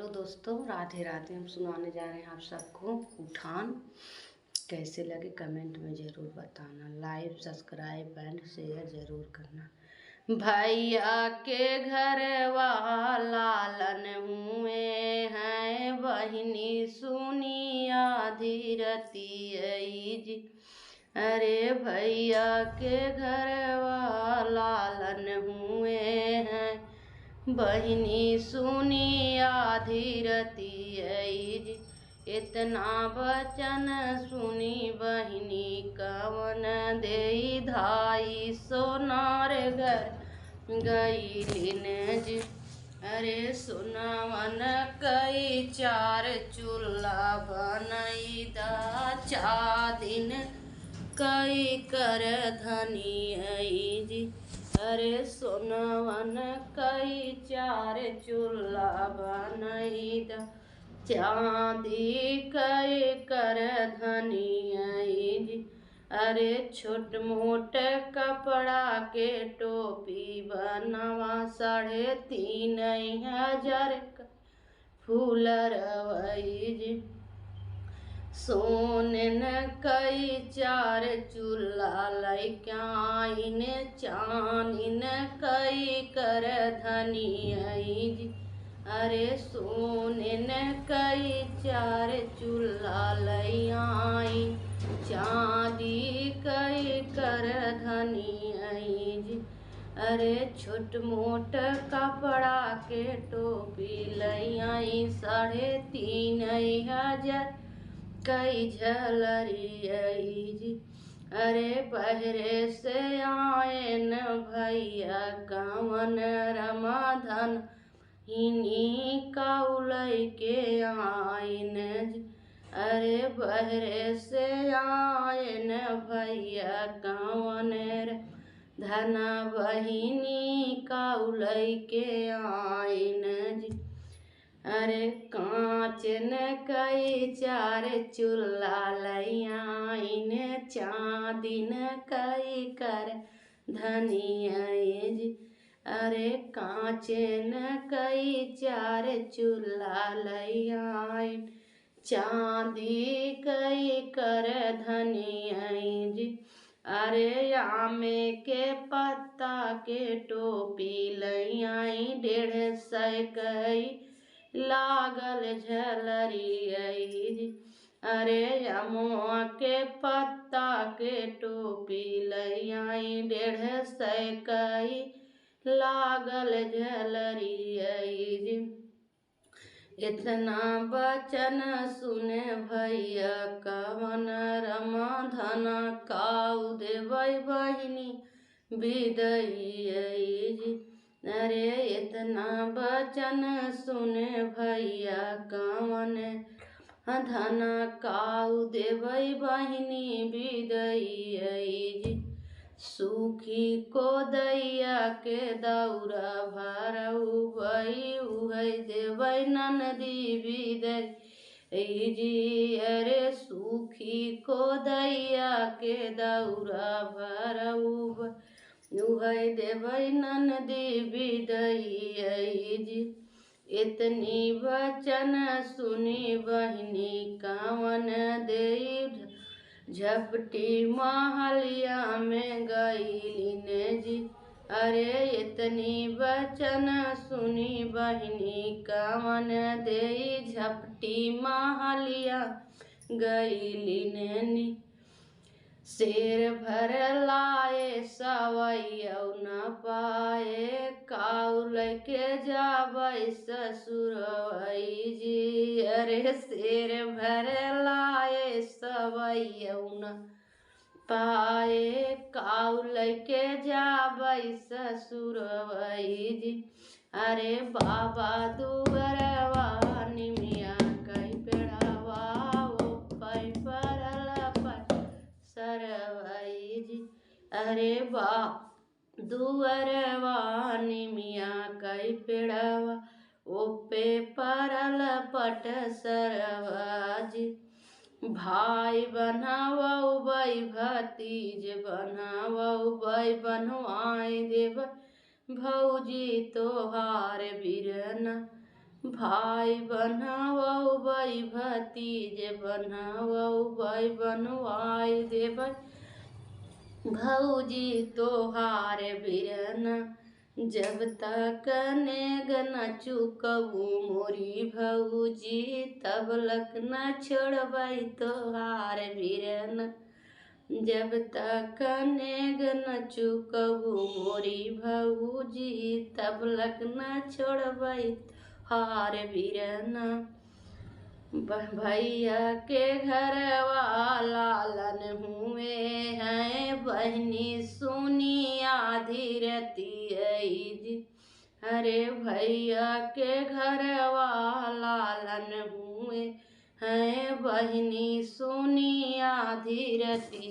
Hello दोस्तों, राधे राधे। हम सुनाने जा रहे हैं आप सबको उठान। कैसे लगे कमेंट में ज़रूर बताना। लाइक सब्सक्राइब एंड शेयर ज़रूर करना। भैया के घर लालन हुए हैं, बहिनी सुनी आधी रती जी। अरे भैया के घर लालन हुए हैं, बहिनी सुनी आधी रती जी। इतना वचन सुनी बहिनी कवन देई धाई, सोनार घर गईलिन जी। अरे सुनवन कई चार चूल्हा बनई दा, चादिन कई कर धनी आई जी। अरे सोनवन कई चार चूल्हा बनई दा, चांदी कई कर धनी आई जी। अरे छोट मोट कपड़ा के टोपी बनवा, 3,500 का फूल रवई जी। सोनन कई चार चूल्हा लैकाइन, चानिन कई कर धनी आई जी। अरे सोनन कई चार चूल्हा लैआई, चांदी कई कर धनी आई जी। अरे छोट मोट कपड़ा के टोपी लैआई, 3,500 कई झलरी आई जी। अरे बहरे से आए न भैया कवन रमाधन, हिनी काउलई के आइन जी। अरे बहरे से आए न भैया कवन धन, बहिनी काउलई के आइन जी। अरे कांच न कई चार चूल्हा लैआइन, चांदी न कई कर धनी आई जी। अरे कांच न कई चार चूल्हा लैआइन, चांदी कई कर धनी आई जी। अरे आमे के पत्ता के टोपी लैआई, 150 कई लागल झलरी आई जी। अरे अमुआ के पत्ता के टोपी लैआई, 150 कई लागल झलरी आई जी। इतना वचन सुने भैया कवन रमाधन, काऊ देवै बहिनी विदई आई जी। अरे इतना वचन सुने भैया कवन धन, काऊ देवै बहिनी विदई आई जी। सूखी को दैया के दौरा भरऊ भई, उहै देवै ननदी विदई जी। अरे सूखी को दैया के दौरा भरऊ, उहै देवै ननदी विदई आई जी। इतनी वचन सुनी बहिनी कवन देई, झपटी महलिया में गईलिन जी। अरे इतनी वचन सुनी बहिनी कवन देई, झपटी महलिया गईलिन। शेर भर लाए सवैया न पाए, काउल के जाबै ससुरवई जी। अरे शेर भर लाए सवैया न पाए, काउल के जाबै ससुरवई जी। अरे बाबा दुबरवा निमिया कई पेड़वा, ओ पै परल सरवई जी। अरे दुअरवा निमिया कई पेड़वा, ओपे परल पट सरवा जी। भाई बनावौ बई भतीज बनावौ बई, बनवाई देव भौजी तोहार बिरना। भाई बनावौ भाई भतीजे बनावौ भाई बनवाई देबै भौजी तोहार बिरना जब तक नेग न चुकबू मोरी भौजी तब लक न छोड़बै तोहार बिरना जब तक नेग न चुकबू मोरी भौजी तब लक न छोड़बै हार बिरना भैया के घर वाला लन हुए हैं बहनी सुनी आधी रती अरे भैया के घर वाला लन हुए हैं बहनी सुनी आधी रती